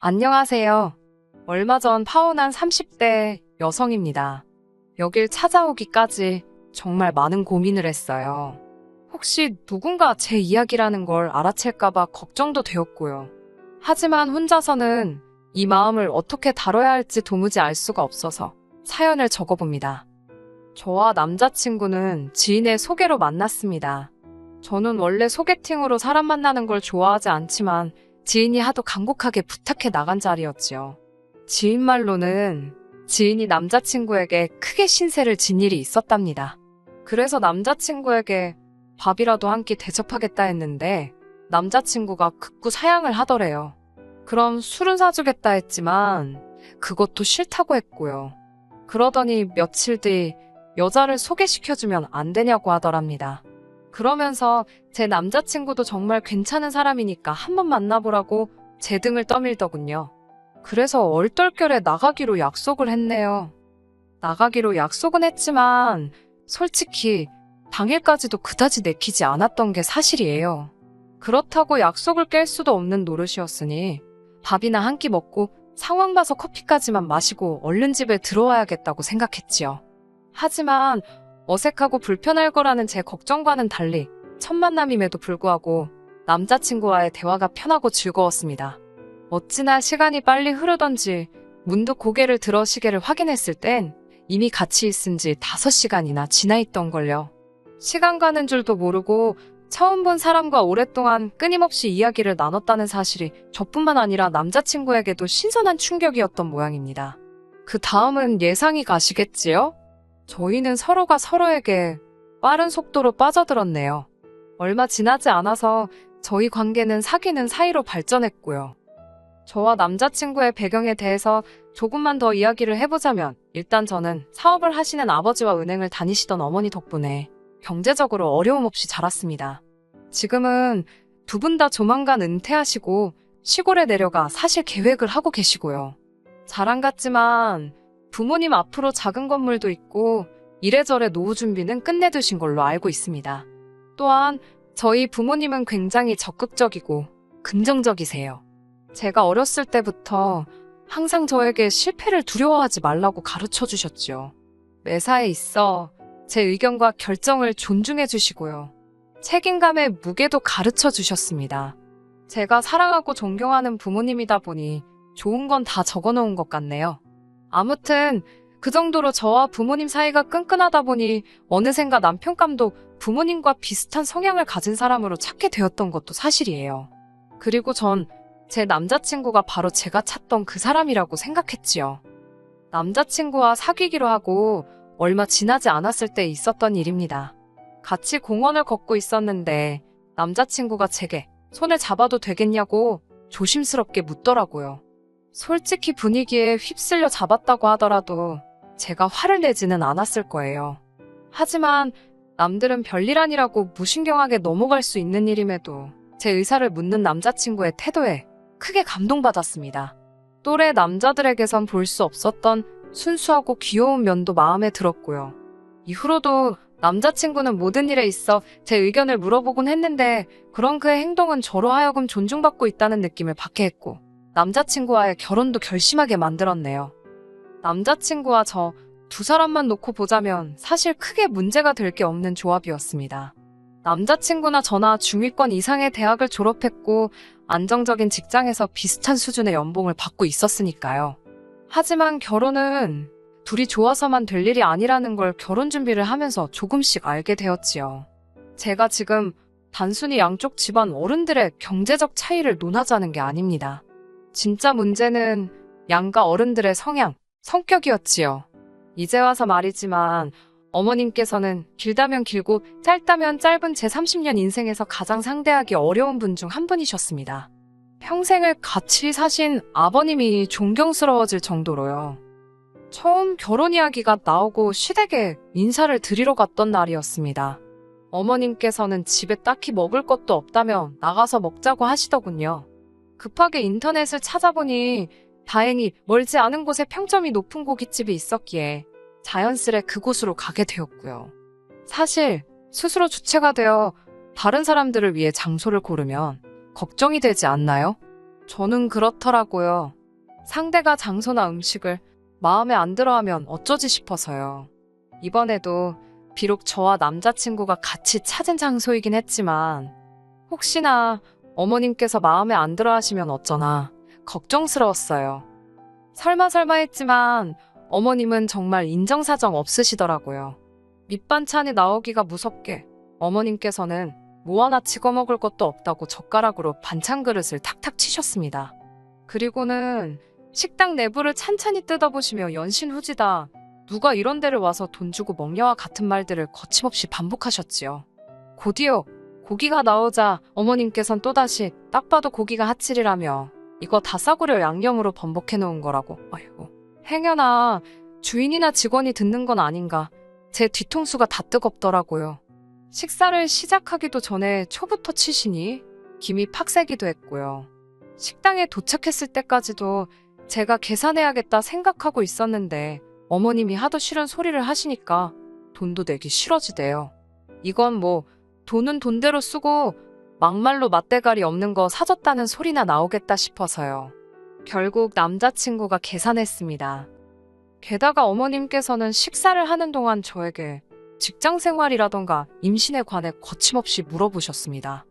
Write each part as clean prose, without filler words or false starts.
안녕하세요. 얼마 전 파혼한 30대 여성입니다. 여길 찾아오기까지 정말 많은 고민을 했어요. 혹시 누군가 제 이야기라는 걸 알아챌까봐 걱정도 되었고요. 하지만 혼자서는 이 마음을 어떻게 다뤄야 할지 도무지 알 수가 없어서 사연을 적어봅니다. 저와 남자친구는 지인의 소개로 만났습니다. 저는 원래 소개팅으로 사람 만나는 걸 좋아하지 않지만 지인이 하도 간곡하게 부탁해 나간 자리였지요. 지인 말로는 지인이 남자친구에게 크게 신세를 진 일이 있었답니다. 그래서 남자친구에게 밥이라도 한 끼 대접하겠다 했는데 남자친구가 극구 사양을 하더래요. 그럼 술은 사주겠다 했지만 그것도 싫다고 했고요. 그러더니 며칠 뒤 여자를 소개시켜주면 안 되냐고 하더랍니다. 그러면서 제 남자친구도 정말 괜찮은 사람이니까 한번 만나보라고 제 등을 떠밀더군요. 그래서 얼떨결에 나가기로 약속을 했네요. 나가기로 약속은 했지만 솔직히 당일까지도 그다지 내키지 않았던 게 사실이에요. 그렇다고 약속을 깰 수도 없는 노릇이었으니 밥이나 한 끼 먹고 상황 봐서 커피까지만 마시고 얼른 집에 들어와야겠다고 생각했지요. 하지만 어색하고 불편할 거라는 제 걱정과는 달리 첫 만남임에도 불구하고 남자친구와의 대화가 편하고 즐거웠습니다. 어찌나 시간이 빨리 흐르던지 문득 고개를 들어 시계를 확인했을 땐 이미 같이 있은 지 5시간이나 지나 있던걸요. 시간 가는 줄도 모르고 처음 본 사람과 오랫동안 끊임없이 이야기를 나눴다는 사실이 저뿐만 아니라 남자친구에게도 신선한 충격이었던 모양입니다. 그 다음은 예상이 가시겠지요? 저희는 서로가 서로에게 빠른 속도로 빠져들었네요. 얼마 지나지 않아서 저희 관계는 사귀는 사이로 발전했고요. 저와 남자친구의 배경에 대해서 조금만 더 이야기를 해보자면 일단 저는 사업을 하시는 아버지와 은행을 다니시던 어머니 덕분에 경제적으로 어려움 없이 자랐습니다. 지금은 두 분 다 조만간 은퇴하시고 시골에 내려가 사실 계획을 하고 계시고요. 자랑 같지만 부모님 앞으로 작은 건물도 있고 이래저래 노후 준비는 끝내두신 걸로 알고 있습니다. 또한 저희 부모님은 굉장히 적극적이고 긍정적이세요. 제가 어렸을 때부터 항상 저에게 실패를 두려워하지 말라고 가르쳐 주셨죠. 매사에 있어 제 의견과 결정을 존중해 주시고요. 책임감의 무게도 가르쳐 주셨습니다. 제가 사랑하고 존경하는 부모님이다 보니 좋은 건 다 적어 놓은 것 같네요. 아무튼 그 정도로 저와 부모님 사이가 끈끈하다 보니 어느샌가 남편감도 부모님과 비슷한 성향을 가진 사람으로 찾게 되었던 것도 사실이에요. 그리고 전 제 남자친구가 바로 제가 찾던 그 사람이라고 생각했지요. 남자친구와 사귀기로 하고 얼마 지나지 않았을 때 있었던 일입니다. 같이 공원을 걷고 있었는데 남자친구가 제게 손을 잡아도 되겠냐고 조심스럽게 묻더라고요. 솔직히 분위기에 휩쓸려 잡았다고 하더라도 제가 화를 내지는 않았을 거예요. 하지만 남들은 별일 아니라고 무신경하게 넘어갈 수 있는 일임에도 제 의사를 묻는 남자친구의 태도에 크게 감동받았습니다. 또래 남자들에게선 볼 수 없었던 순수하고 귀여운 면도 마음에 들었고요. 이후로도 남자친구는 모든 일에 있어 제 의견을 물어보곤 했는데 그런 그의 행동은 저로 하여금 존중받고 있다는 느낌을 받게 했고 남자친구와의 결혼도 결심하게 만들었네요. 남자친구와 저 두 사람만 놓고 보자면 사실 크게 문제가 될 게 없는 조합이었습니다. 남자친구나 저나 중위권 이상의 대학을 졸업했고 안정적인 직장에서 비슷한 수준의 연봉을 받고 있었으니까요. 하지만 결혼은 둘이 좋아서만 될 일이 아니라는 걸 결혼 준비를 하면서 조금씩 알게 되었지요. 제가 지금 단순히 양쪽 집안 어른들의 경제적 차이를 논하자는 게 아닙니다. 진짜 문제는 양가 어른들의 성향, 성격이었지요. 이제 와서 말이지만 어머님께서는 길다면 길고 짧다면 짧은 제 30년 인생에서 가장 상대하기 어려운 분 중 한 분이셨습니다. 평생을 같이 사신 아버님이 존경스러워질 정도로요. 처음 결혼 이야기가 나오고 시댁에 인사를 드리러 갔던 날이었습니다. 어머님께서는 집에 딱히 먹을 것도 없다며 나가서 먹자고 하시더군요. 급하게 인터넷을 찾아보니 다행히 멀지 않은 곳에 평점이 높은 고깃집이 있었기에 자연스레 그곳으로 가게 되었고요. 사실 스스로 주체가 되어 다른 사람들을 위해 장소를 고르면 걱정이 되지 않나요? 저는 그렇더라고요. 상대가 장소나 음식을 마음에 안 들어 하면 어쩌지 싶어서요. 이번에도 비록 저와 남자친구가 같이 찾은 장소이긴 했지만 혹시나 어머님께서 마음에 안 들어 하시면 어쩌나 걱정스러웠어요. 설마 했지만 어머님은 정말 인정사정 없으시더라고요. 밑반찬이 나오기가 무섭게 어머님께서는 뭐 하나 찍어 먹을 것도 없다고 젓가락으로 반찬 그릇을 탁탁 치셨습니다. 그리고는 식당 내부를 찬찬히 뜯어보시며 연신후지다. 누가 이런 데를 와서 돈 주고 먹냐와 같은 말들을 거침없이 반복하셨지요. 곧이어 고기가 나오자 어머님께선 또다시 딱 봐도 고기가 핫질이라며 이거 다 싸구려 양념으로 번복해 놓은 거라고. 아이고. 행여나 주인이나 직원이 듣는 건 아닌가. 제 뒤통수가 다 뜨겁더라고요. 식사를 시작하기도 전에 초부터 치시니 김이 팍새기도 했고요. 식당에 도착했을 때까지도 제가 계산해야겠다 생각하고 있었는데 어머님이 하도 싫은 소리를 하시니까 돈도 내기 싫어지대요. 이건 뭐 돈은 돈대로 쓰고 막말로 맛대가리 없는 거 사줬다는 소리나 나오겠다 싶어서요. 결국 남자친구가 계산했습니다. 게다가 어머님께서는 식사를 하는 동안 저에게 직장 생활이라던가 임신에 관해 거침없이 물어보셨습니다.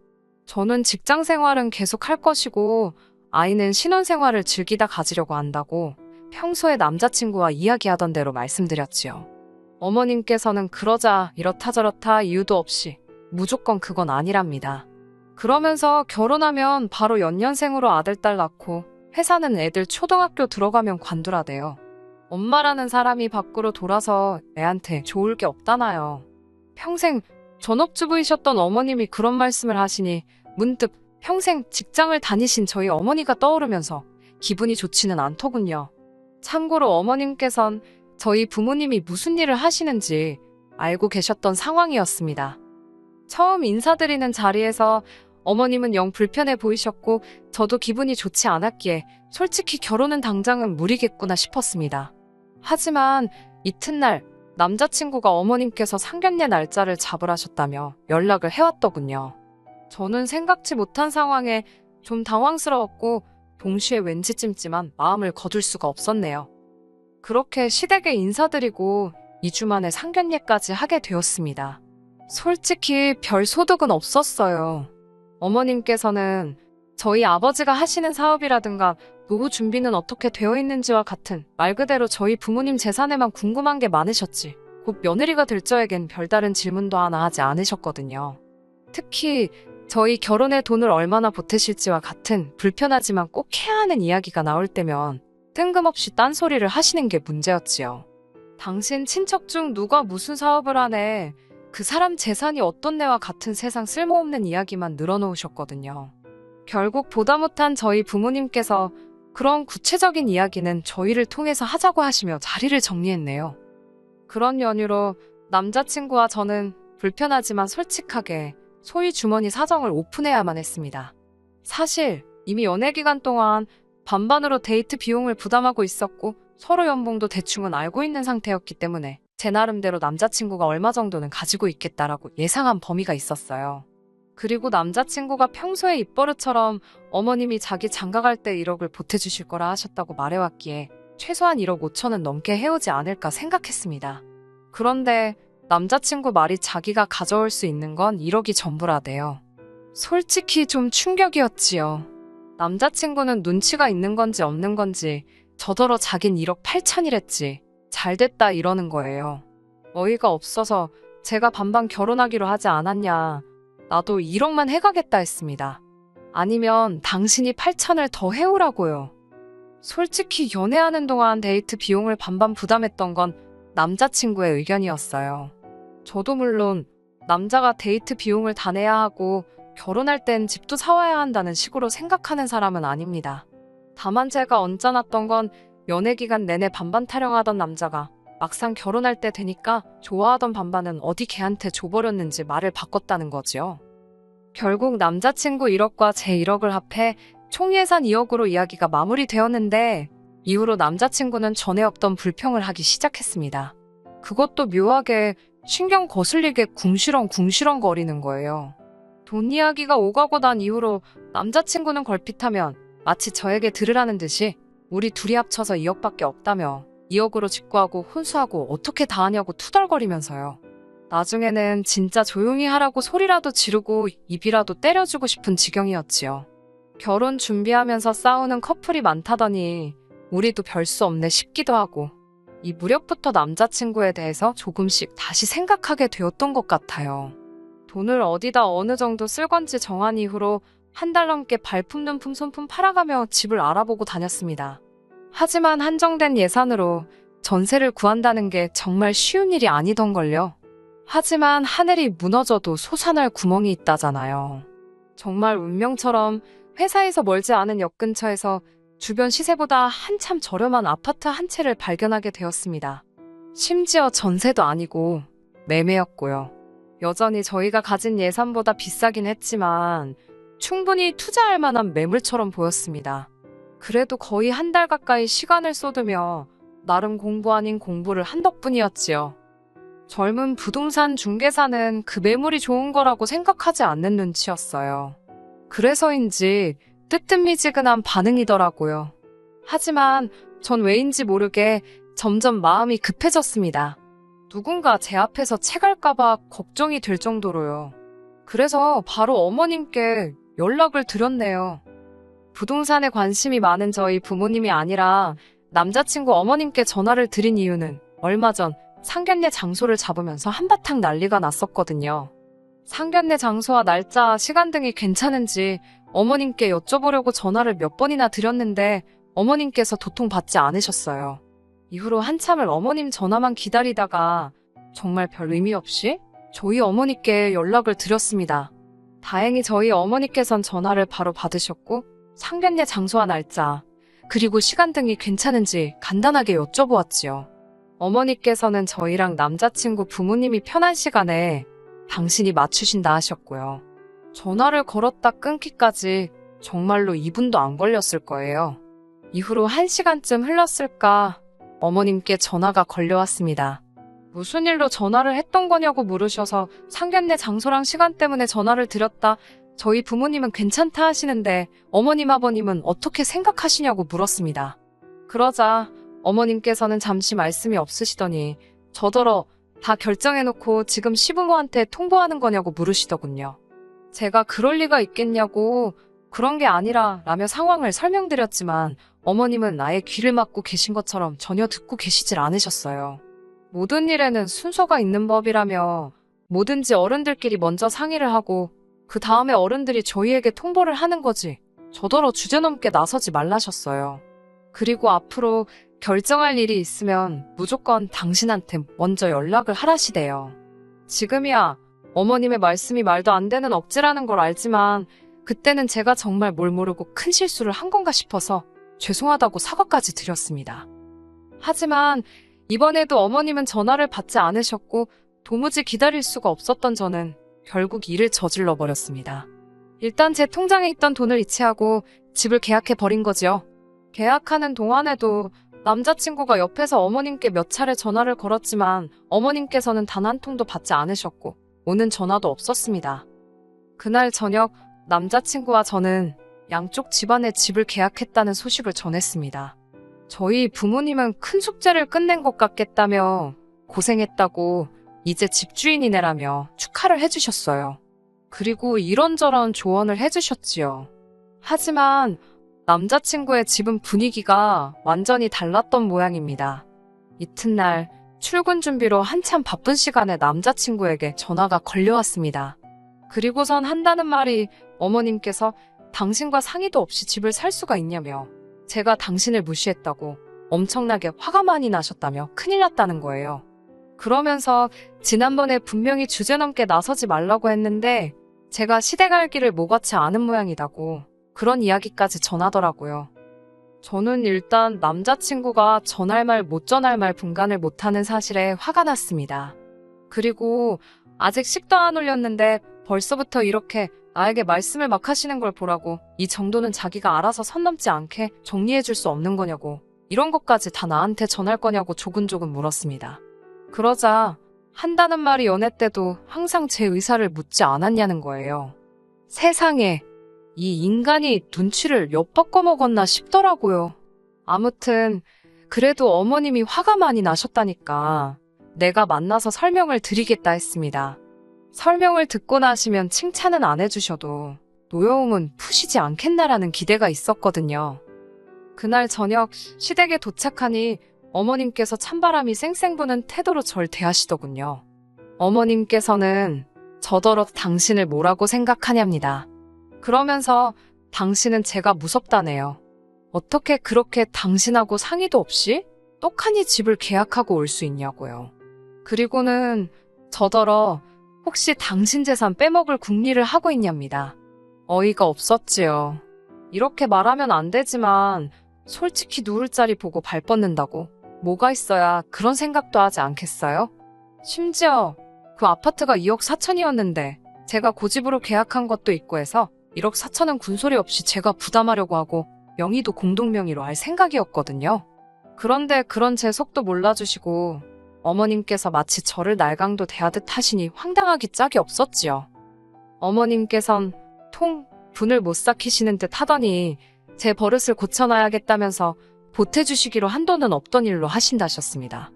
저는 직장 생활은 계속 할 것이고 아이는 신혼 생활을 즐기다 가지려고 한다고 평소에 남자친구와 이야기하던 대로 말씀드렸지요. 어머님께서는 그러자 이렇다 저렇다 이유도 없이 무조건 그건 아니랍니다. 그러면서 결혼하면 바로 연년생으로 아들, 딸 낳고 회사는 애들 초등학교 들어가면 관두라대요. 엄마라는 사람이 밖으로 돌아서 애한테 좋을 게 없다나요. 평생 전업주부이셨던 어머님이 그런 말씀을 하시니 문득 평생 직장을 다니신 저희 어머니가 떠오르면서 기분이 좋지는 않더군요. 참고로 어머님께선 저희 부모님이 무슨 일을 하시는지 알고 계셨던 상황이었습니다. 처음 인사드리는 자리에서 어머님은 영 불편해 보이셨고 저도 기분이 좋지 않았기에 솔직히 결혼은 당장은 무리겠구나 싶었습니다. 하지만 이튿날 남자친구가 어머님께서 상견례 날짜를 잡으라셨다며 연락을 해왔더군요. 저는 생각지 못한 상황에 좀 당황스러웠고 동시에 왠지 찜찜한 마음을 거둘 수가 없었네요. 그렇게 시댁에 인사드리고 2주 만에 상견례까지 하게 되었습니다. 솔직히 별 소득은 없었어요. 어머님께서는 저희 아버지가 하시는 사업이라든가 노후 준비는 어떻게 되어 있는지와 같은 말 그대로 저희 부모님 재산에만 궁금한 게 많으셨지 곧 며느리가 될 저에겐 별다른 질문도 하나 하지 않으셨거든요. 특히 저희 결혼에 돈을 얼마나 보태실지와 같은 불편하지만 꼭 해야 하는 이야기가 나올 때면 뜬금없이 딴소리를 하시는 게 문제였지요. 당신 친척 중 누가 무슨 사업을 하네, 그 사람 재산이 어떻네와 같은 세상 쓸모없는 이야기만 늘어놓으셨거든요. 결국 보다 못한 저희 부모님께서 그런 구체적인 이야기는 저희를 통해서 하자고 하시며 자리를 정리했네요. 그런 연유로 남자친구와 저는 불편하지만 솔직하게 소위 주머니 사정을 오픈해야만 했습니다. 사실 이미 연애 기간 동안 반반으로 데이트 비용을 부담하고 있었고 서로 연봉도 대충은 알고 있는 상태였기 때문에 제 나름대로 남자친구가 얼마 정도는 가지고 있겠다라고 예상한 범위가 있었어요. 그리고 남자친구가 평소에 입버릇처럼 어머님이 자기 장가갈 때 1억을 보태주실 거라 하셨다고 말해왔기에 최소한 1억 5천은 넘게 해오지 않을까 생각했습니다. 그런데 남자친구 말이 자기가 가져올 수 있는 건 1억이 전부라대요. 솔직히 좀 충격이었지요. 남자친구는 눈치가 있는 건지 없는 건지 저더러 자긴 1억 8천이랬지. 잘됐다 이러는 거예요. 어이가 없어서 제가 반반 결혼하기로 하지 않았냐. 나도 1억만 해가겠다 했습니다. 아니면 당신이 8천을 더 해오라고요. 솔직히 연애하는 동안 데이트 비용을 반반 부담했던 건 남자친구의 의견이었어요. 저도 물론 남자가 데이트 비용을 다 내야 하고 결혼할 땐 집도 사와야 한다는 식으로 생각하는 사람은 아닙니다. 다만 제가 언짢았던 건 연애 기간 내내 반반 타령하던 남자가 막상 결혼할 때 되니까 좋아하던 반반은 어디 걔한테 줘버렸는지 말을 바꿨다는 거지요. 결국 남자친구 1억과 제 1억을 합해 총 예산 2억으로 이야기가 마무리되었는데 이후로 남자친구는 전에 없던 불평을 하기 시작했습니다. 그것도 묘하게 신경 거슬리게 궁시렁 거리는 거예요. 돈 이야기가 오가고 난 이후로 남자친구는 걸핏하면 마치 저에게 들으라는 듯이 우리 둘이 합쳐서 2억밖에 없다며 2억으로 직구하고 혼수하고 어떻게 다 하냐고 투덜거리면서요. 나중에는 진짜 조용히 하라고 소리라도 지르고 입이라도 때려주고 싶은 지경이었지요. 결혼 준비하면서 싸우는 커플이 많다더니 우리도 별 수 없네 싶기도 하고 이 무렵부터 남자친구에 대해서 조금씩 다시 생각하게 되었던 것 같아요. 돈을 어디다 어느 정도 쓸 건지 정한 이후로 한 달 넘게 발품 눈품 손품 팔아가며 집을 알아보고 다녔습니다. 하지만 한정된 예산으로 전세를 구한다는 게 정말 쉬운 일이 아니던걸요. 하지만 하늘이 무너져도 솟아날 구멍이 있다잖아요. 정말 운명처럼 회사에서 멀지 않은 역 근처에서 주변 시세보다 한참 저렴한 아파트 한 채를 발견하게 되었습니다. 심지어 전세도 아니고 매매였고요. 여전히 저희가 가진 예산보다 비싸긴 했지만 충분히 투자할 만한 매물처럼 보였습니다. 그래도 거의 한 달 가까이 시간을 쏟으며 나름 공부 아닌 공부를 한 덕분이었지요. 젊은 부동산 중개사는 그 매물이 좋은 거라고 생각하지 않는 눈치였어요. 그래서인지 뜨뜻미지근한 반응이더라고요. 하지만 전 왜인지 모르게 점점 마음이 급해졌습니다. 누군가 제 앞에서 채갈까봐 걱정이 될 정도로요. 그래서 바로 어머님께 연락을 드렸네요. 부동산에 관심이 많은 저희 부모님이 아니라 남자친구 어머님께 전화를 드린 이유는 얼마 전 상견례 장소를 잡으면서 한바탕 난리가 났었거든요. 상견례 장소와 날짜, 시간 등이 괜찮은지 어머님께 여쭤보려고 전화를 몇 번이나 드렸는데 어머님께서 도통 받지 않으셨어요. 이후로 한참을 어머님 전화만 기다리다가 정말 별 의미 없이 저희 어머니께 연락을 드렸습니다. 다행히 저희 어머니께선 전화를 바로 받으셨고 상견례 장소와 날짜, 그리고 시간 등이 괜찮은지 간단하게 여쭤보았지요. 어머니께서는 저희랑 남자친구 부모님이 편한 시간에 당신이 맞추신다 하셨고요. 전화를 걸었다 끊기까지 정말로 2분도 안 걸렸을 거예요. 이후로 1시간쯤 흘렀을까 어머님께 전화가 걸려왔습니다. 무슨 일로 전화를 했던 거냐고 물으셔서 상견례 장소랑 시간 때문에 전화를 드렸다. 저희 부모님은 괜찮다 하시는데 어머님 아버님은 어떻게 생각하시냐고 물었습니다. 그러자 어머님께서는 잠시 말씀이 없으시더니 저더러 다 결정해놓고 지금 시부모한테 통보하는 거냐고 물으시더군요. 제가 그럴 리가 있겠냐고 그런 게 아니라 라며 상황을 설명드렸지만 어머님은 나의 귀를 막고 계신 것처럼 전혀 듣고 계시질 않으셨어요. 모든 일에는 순서가 있는 법이라며 뭐든지 어른들끼리 먼저 상의를 하고 그 다음에 어른들이 저희에게 통보를 하는 거지 저더러 주제넘게 나서지 말라셨어요. 그리고 앞으로 결정할 일이 있으면 무조건 당신한테 먼저 연락을 하라시대요. 지금이야 어머님의 말씀이 말도 안 되는 억지라는 걸 알지만 그때는 제가 정말 뭘 모르고 큰 실수를 한 건가 싶어서 죄송하다고 사과까지 드렸습니다. 하지만 이번에도 어머님은 전화를 받지 않으셨고 도무지 기다릴 수가 없었던 저는 결국 일을 저질러 버렸습니다. 일단 제 통장에 있던 돈을 이체하고 집을 계약해 버린 거지요. 계약하는 동안에도 남자친구가 옆에서 어머님께 몇 차례 전화를 걸었지만 어머님께서는 단 한 통도 받지 않으셨고 오는 전화도 없었습니다. 그날 저녁 남자친구와 저는 양쪽 집안에 집을 계약했다는 소식을 전했습니다. 저희 부모님은 큰 숙제를 끝낸 것 같겠다며 고생했다고 이제 집주인이네라며 축하를 해주셨어요. 그리고 이런저런 조언을 해주셨지요. 하지만 남자친구의 집은 분위기가 완전히 달랐던 모양입니다. 이튿날 출근 준비로 한참 바쁜 시간에 남자친구에게 전화가 걸려왔습니다. 그리고선 한다는 말이 어머님께서 당신과 상의도 없이 집을 살 수가 있냐며 제가 당신을 무시했다고 엄청나게 화가 많이 나셨다며 큰일 났다는 거예요. 그러면서 지난번에 분명히 주제넘게 나서지 말라고 했는데 제가 시댁 알기를 뭐같이 아는 모양이다고 그런 이야기까지 전하더라고요. 저는 일단 남자친구가 전할 말 못 전할 말 분간을 못하는 사실에 화가 났습니다. 그리고 아직 식도 안 올렸는데 벌써부터 이렇게 나에게 말씀을 막 하시는 걸 보라고 이 정도는 자기가 알아서 선 넘지 않게 정리해 줄 수 없는 거냐고 이런 것까지 다 나한테 전할 거냐고 조근조근 물었습니다. 그러자 한다는 말이 연애 때도 항상 제 의사를 묻지 않았냐는 거예요. 세상에 이 인간이 눈치를 엿바꿔 먹었나 싶더라고요. 아무튼 그래도 어머님이 화가 많이 나셨다니까 내가 만나서 설명을 드리겠다 했습니다. 설명을 듣고 나시면 칭찬은 안 해주셔도 노여움은 푸시지 않겠나라는 기대가 있었거든요. 그날 저녁 시댁에 도착하니 어머님께서 찬바람이 쌩쌩 부는 태도로 절 대하시더군요. 어머님께서는 저더러 당신을 뭐라고 생각하냐입니다. 그러면서 당신은 제가 무섭다네요. 어떻게 그렇게 당신하고 상의도 없이 떡하니 집을 계약하고 올 수 있냐고요. 그리고는 저더러 혹시 당신 재산 빼먹을 궁리를 하고 있냐입니다. 어이가 없었지요. 이렇게 말하면 안 되지만 솔직히 누울 자리 보고 발 뻗는다고 뭐가 있어야 그런 생각도 하지 않겠어요? 심지어 그 아파트가 2억 4천이었는데 제가 고집으로 계약한 것도 있고 해서 1억 4천은 군소리 없이 제가 부담하려고 하고 명의도 공동명의로 할 생각이었거든요. 그런데 그런 제 속도 몰라주시고 어머님께서 마치 저를 날강도 대하듯 하시니 황당하기 짝이 없었지요. 어머님께선 통 분을 못 삭히시는 듯 하더니 제 버릇을 고쳐놔야겠다면서 보태주시기로 한도는 없던 일로 하신다셨습니다.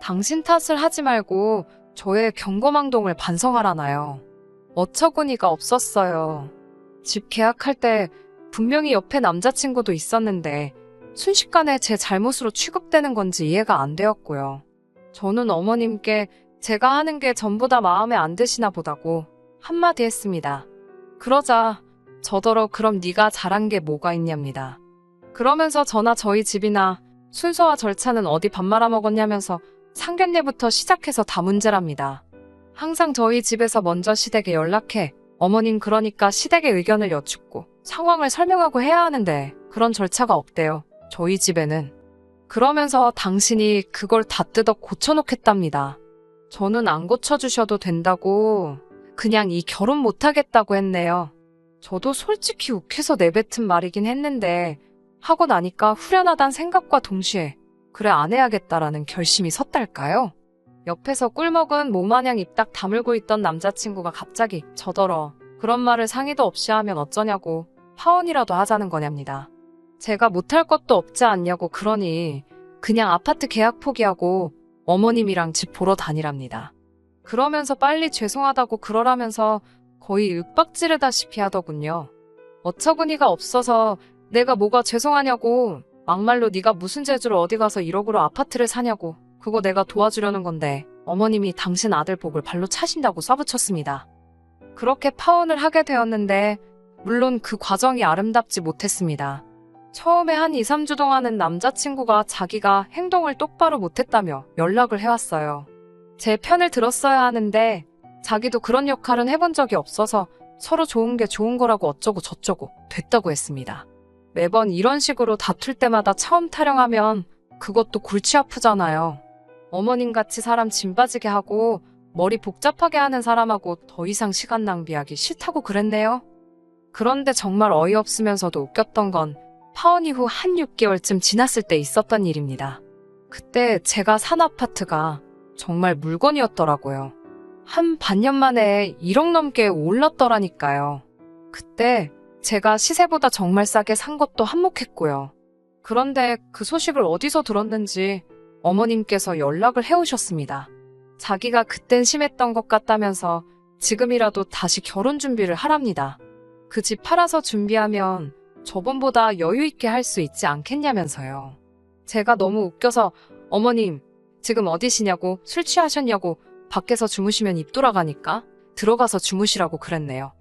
당신 탓을 하지 말고 저의 경거망동을 반성하라나요. 어처구니가 없었어요. 집 계약할 때 분명히 옆에 남자친구도 있었는데 순식간에 제 잘못으로 취급되는 건지 이해가 안 되었고요. 저는 어머님께 제가 하는 게 전부 다 마음에 안 드시나 보다고 한마디 했습니다. 그러자 저더러 그럼 네가 잘한 게 뭐가 있냐입니다. 그러면서 저나 저희 집이나 순서와 절차는 어디 밥 말아먹었냐면서 상견례부터 시작해서 다 문제랍니다. 항상 저희 집에서 먼저 시댁에 연락해 어머님 그러니까 시댁의 의견을 여쭙고 상황을 설명하고 해야 하는데 그런 절차가 없대요. 저희 집에는. 그러면서 당신이 그걸 다 뜯어 고쳐놓겠답니다. 저는 안 고쳐주셔도 된다고 그냥 이 결혼 못하겠다고 했네요. 저도 솔직히 욱해서 내뱉은 말이긴 했는데 하고 나니까 후련하단 생각과 동시에 그래 안 해야겠다라는 결심이 섰달까요? 옆에서 꿀먹은 모마냥 입 딱 다물고 있던 남자친구가 갑자기 저더러 그런 말을 상의도 없이 하면 어쩌냐고 파혼이라도 하자는 거냐입니다. 제가 못할 것도 없지 않냐고 그러니 그냥 아파트 계약 포기하고 어머님이랑 집 보러 다니랍니다. 그러면서 빨리 죄송하다고 그러라면서 거의 윽박지르다시피 하더군요. 어처구니가 없어서 내가 뭐가 죄송하냐고 막말로 네가 무슨 재주로 어디 가서 1억으로 아파트를 사냐고 그거 내가 도와주려는 건데 어머님이 당신 아들 복을 발로 차신다고 쏴붙였습니다. 그렇게 파혼을 하게 되었는데 물론 그 과정이 아름답지 못했습니다. 처음에 한 2, 3주 동안은 남자친구가 자기가 행동을 똑바로 못했다며 연락을 해왔어요. 제 편을 들었어야 하는데 자기도 그런 역할은 해본 적이 없어서 서로 좋은 게 좋은 거라고 어쩌고 저쩌고 됐다고 했습니다. 매번 이런 식으로 다툴 때마다 처음 타령하면 그것도 골치 아프잖아요. 어머님같이 사람 짐 빠지게 하고 머리 복잡하게 하는 사람하고 더 이상 시간 낭비하기 싫다고 그랬네요. 그런데 정말 어이없으면서도 웃겼던 건 파혼 이후 한 6개월쯤 지났을 때 있었던 일입니다. 그때 제가 산 아파트가 정말 물건이었더라고요. 한 반년 만에 1억 넘게 올랐더라니까요. 그때 제가 시세보다 정말 싸게 산 것도 한몫했고요. 그런데 그 소식을 어디서 들었는지 어머님께서 연락을 해오셨습니다. 자기가 그땐 심했던 것 같다면서 지금이라도 다시 결혼 준비를 하랍니다. 그 집 팔아서 준비하면 저번보다 여유 있게 할 수 있지 않겠냐면서요. 제가 너무 웃겨서 어머님 지금 어디시냐고 술 취하셨냐고 밖에서 주무시면 입 돌아가니까 들어가서 주무시라고 그랬네요.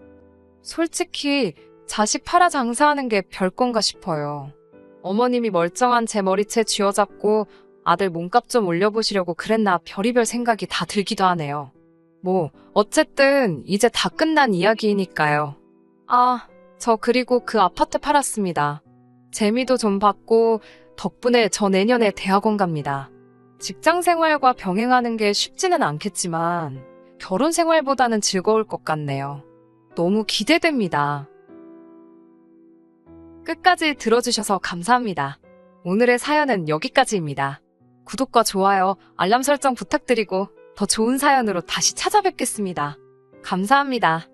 솔직히 자식 팔아 장사하는 게 별건가 싶어요. 어머님이 멀쩡한 제 머리채 쥐어잡고 아들 몸값 좀 올려보시려고 그랬나 별의별 생각이 다 들기도 하네요. 뭐 어쨌든 이제 다 끝난 이야기이니까요. 아, 저 그리고 그 아파트 팔았습니다. 재미도 좀 봤고 덕분에 저 내년에 대학원 갑니다. 직장 생활과 병행하는 게 쉽지는 않겠지만 결혼 생활보다는 즐거울 것 같네요. 너무 기대됩니다. 끝까지 들어주셔서 감사합니다. 오늘의 사연은 여기까지입니다. 구독과 좋아요, 알람 설정 부탁드리고 더 좋은 사연으로 다시 찾아뵙겠습니다. 감사합니다.